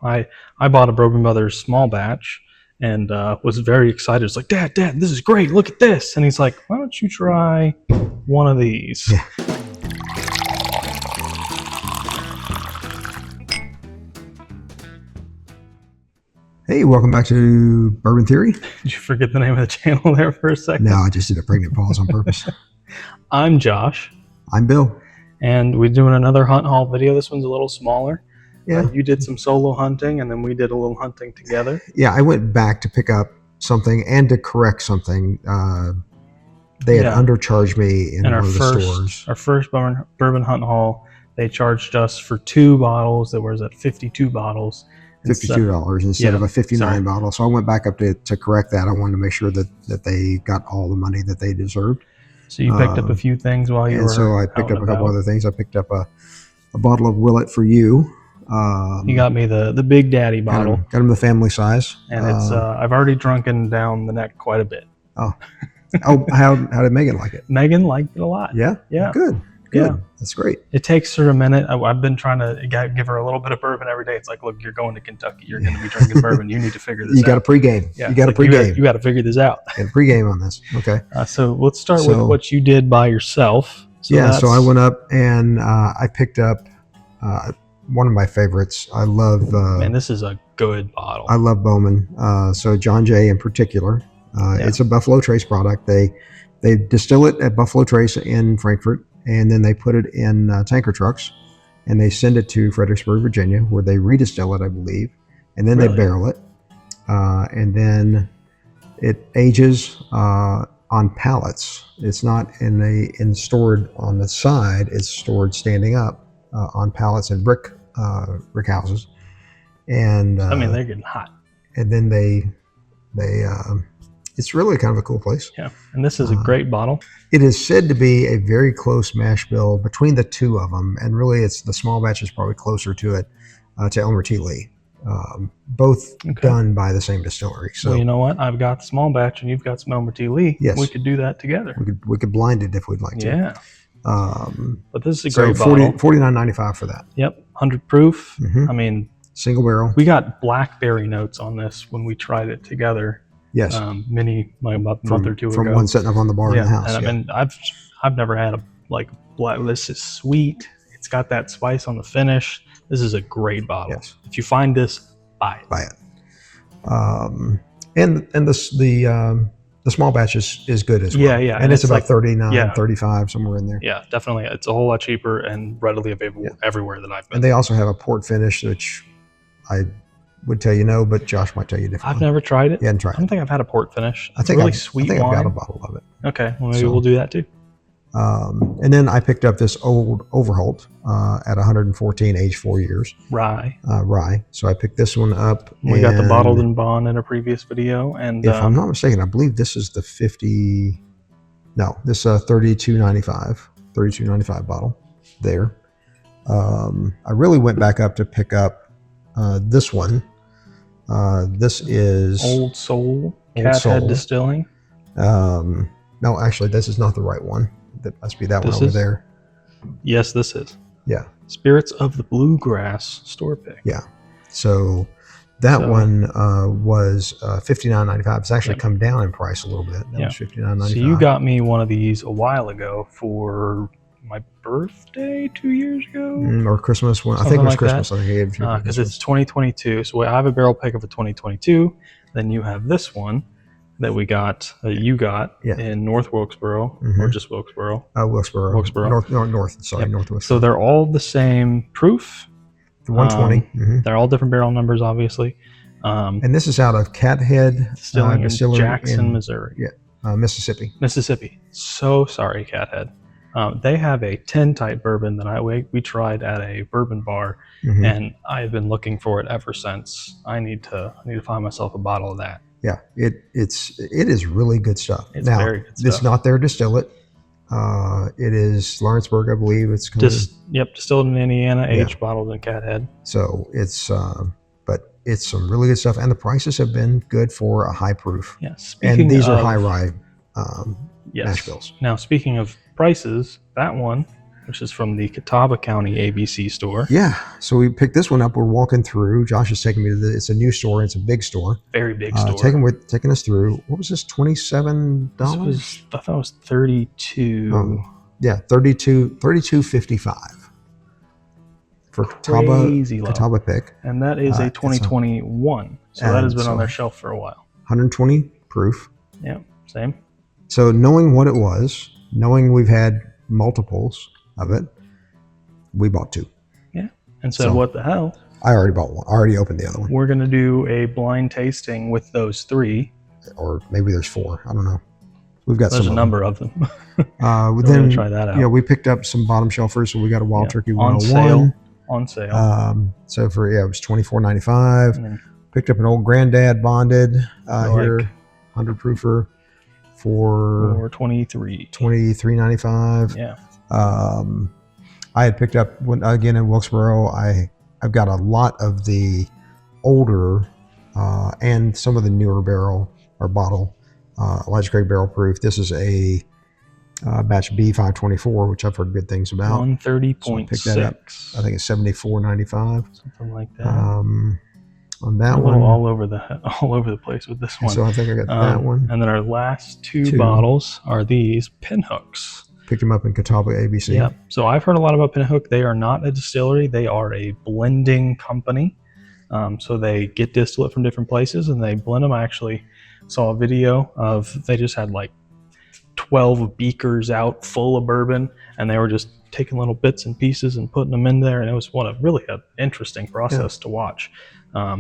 I bought a Bourbon Brothers small batch and was very excited. It's like, Dad, this is great. Look at this. And he's like, why don't you try one of these? Yeah. Hey, welcome back to Bourbon Theory. Did you forget the name of the channel there for a second? No, I just did a pregnant pause on purpose. I'm Josh. I'm Bill. And we're doing another hunt haul video. This one's a little smaller. Yeah. You did some solo hunting, and then we did a little hunting together. Yeah, I went back to pick up something and to correct something. They had undercharged me in one of the stores. Our first bourbon hunt haul, they charged us for 2 bottles. There was at 52 bottles. $52 instead of a $59 bottle. So I went back up to correct that. I wanted to make sure that they got all the money that they deserved. So you picked up a few things while you were. And so I picked up a couple other things. I picked up a bottle of Willet for you. You got me the Big Daddy bottle. Got him the family size. And it's I've already drunken down the neck quite a bit. Oh, how did Megan like it? Megan liked it a lot. Yeah? Yeah. Good. Yeah. That's great. It takes her a minute. I've been trying to give her a little bit of bourbon every day. It's like, look, you're going to Kentucky. You're going to be drinking bourbon. You need to figure this out. You got a pregame. Yeah. You got a pregame. You got to figure this out. Got a pregame on this. Okay. So let's start with what you did by yourself. So I went up and I picked up one of my favorites. I love... Man, this is a good bottle. I love Bowman. So John Jay in particular. It's a Buffalo Trace product. They distill it at Buffalo Trace in Frankfurt, and then they put it in tanker trucks, and they send it to Fredericksburg, Virginia, where they redistill it, I believe, and then they barrel it, and then it ages on pallets. It's not stored on the side. It's stored standing up on pallets in brick houses, and I mean, they're getting hot. And then they it's really kind of a cool place. Yeah, and this is a great bottle. It is said to be a very close mash bill between the two of them, and really it's the small batch is probably closer to it, to Elmer T. Lee. Both done by the same distillery. So, well, you know what? I've got the small batch and you've got some Elmer T. Lee. Yes. We could do that together. We could blind it if we'd like to. Yeah. But this is a great bottle. $49.95 for that. Yep, 100 proof. Mm-hmm. I mean, single barrel. We got blackberry notes on this when we tried it together. Yes. A month or two ago. From one sitting up on the bar in the house. And I mean, I've never had black. This is sweet. It's got that spice on the finish. This is a great bottle. Yes. If you find this, buy it. Buy it. And the small batch is good as well. Yeah. And it's about 39, 35, somewhere in there. Yeah, definitely. It's a whole lot cheaper and readily available everywhere that I've been. And they also have a port finish, which I would tell you no, but Josh might tell you different. I've never tried it. You hadn't tried it. I don't think I've had a port finish. I think really sweet I think wine. I've got a bottle of it. Okay, well maybe we'll do that too. And then I picked up this old Overholt at 114, aged 4 years. Rye. So I picked this one up. We got the bottled and bond in a previous video, and if I'm not mistaken, I believe this is the 50. No, this 32.95 bottle there. I really went back up to pick up this one. This is Old Soul Cathead Distilling. No, actually, this is not the right one. That must be that one over there. Yes, this is. Yeah. Spirits of the Bluegrass store pick. Yeah. So that one was $59.95. It's actually come down in price a little bit. That was $59.95. So you got me one of these a while ago for my birthday 2 years ago? Or Christmas. I think it was Christmas. I think I gave it to you. Because it's 2022. So I have a barrel pick of a 2022. Then you have this one that you got in North Wilkesboro, or just Wilkesboro? Wilkesboro. North. Sorry, Northwest. So they're all the same proof. The 120. They're all different barrel numbers, obviously. And this is out of Cathead Distillery in Jackson, Missouri. Yeah, Mississippi. So sorry, Cathead. They have a 10 type bourbon that we tried at a bourbon bar, and I've been looking for it ever since. I need to find myself a bottle of that. Yeah, it is really good stuff. It's very good stuff. It's not their distillate. It is Lawrenceburg, I believe. It's distilled in Indiana, aged, bottled in Cathead. So it's but it's some really good stuff, and the prices have been good for a high proof. Yeah, and these are high rye mash bills. Now, speaking of prices, that one which is from the Catawba County ABC store. Yeah. So we picked this one up. We're walking through. Josh is taking me to it's a new store. It's a big store. Very big store. Taking us through. What was this? $27? I thought it was 32. Yeah, $32.55 for Catawba pick. And that is a 2021. So that has been on their shelf for a while. 120 proof. Yeah, same. So knowing what it was, knowing we've had multiples of it, we bought 2. Yeah. And said, what the hell? I already bought one. I already opened the other one. We're going to do a blind tasting with those 3. Or maybe there's 4. I don't know. There's a number of them. Then we'll try that out. Yeah, we picked up some bottom shelfers. So we got a Wild Turkey 101. On sale. So it was $24.95. Picked up an old Granddad bonded here, 100 proofer for $23.95. Yeah. I had picked up again in Wilkesboro. I've got a lot of the older and some of the newer barrel or bottle Elijah Craig barrel proof. This is a batch B524, which I've heard good things about. 130.6. Pick that up. I think it's $74.95. Something like that. On that one, all over the place with this one. So I think I got that one. And then our last two bottles are these Pinhooks. Picked them up in Catawba ABC. Yeah. So I've heard a lot about Pinhook. They are not a distillery. They are a blending company. So they get distillate from different places and they blend them. I actually saw a video of they just had like 12 beakers out full of bourbon, and they were just taking little bits and pieces and putting them in there, and it was really an interesting process to watch.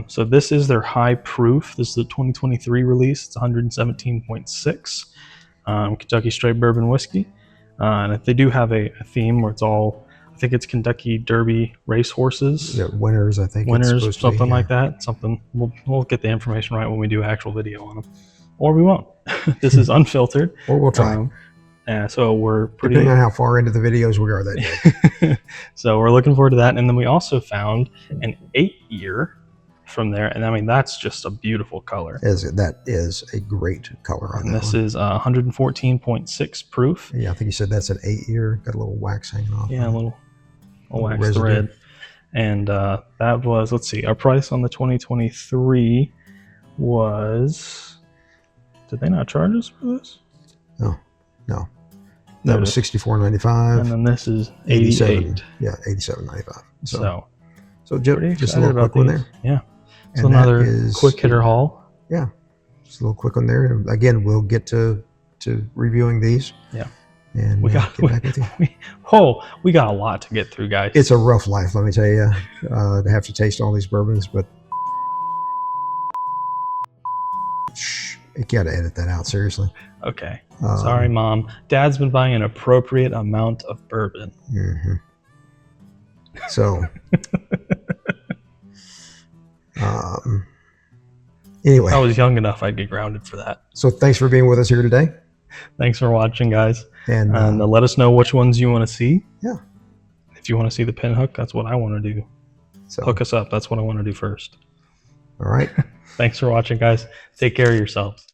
So this is their high proof. This is the 2023 release. It's 117.6 Kentucky straight bourbon whiskey, and if they do have a theme where it's all, I think it's Kentucky Derby race horses. Yeah, winners, I think. Winners, something like that. Something we'll get the information right when we do actual video on them, or we won't. This is unfiltered. Or we'll try. So we're pretty, depending on how far into the videos we are that day. So we're looking forward to that. And then we also found an 8-year from there, and I mean that's just a beautiful color. That is a great color on and that. This is 114.6 proof. Yeah, I think you said that's an 8-year. Got a little wax hanging off. Yeah, a little wax thread. And that was, let's see, our price on the 2023 was. Did they not charge us for this? No. That was $64.95. And then this is $88. Yeah, $87.95. So just a little quick one there. Yeah. So another quick hitter haul. Yeah. Just a little quick one there. Again, we'll get to reviewing these. Yeah. And get back with you. We got a lot to get through, guys. It's a rough life, let me tell you, to have to taste all these bourbons, but you gotta edit that out, seriously. Okay. Sorry, Mom. Dad's been buying an appropriate amount of bourbon. Mm-hmm. So, anyway. I was young enough I'd get grounded for that. So thanks for being with us here today. Thanks for watching, guys. And let us know which ones you want to see. Yeah. If you want to see the Pinhook, that's what I want to do. So hook us up. That's what I want to do first. All right. Thanks for watching, guys. Take care of yourselves.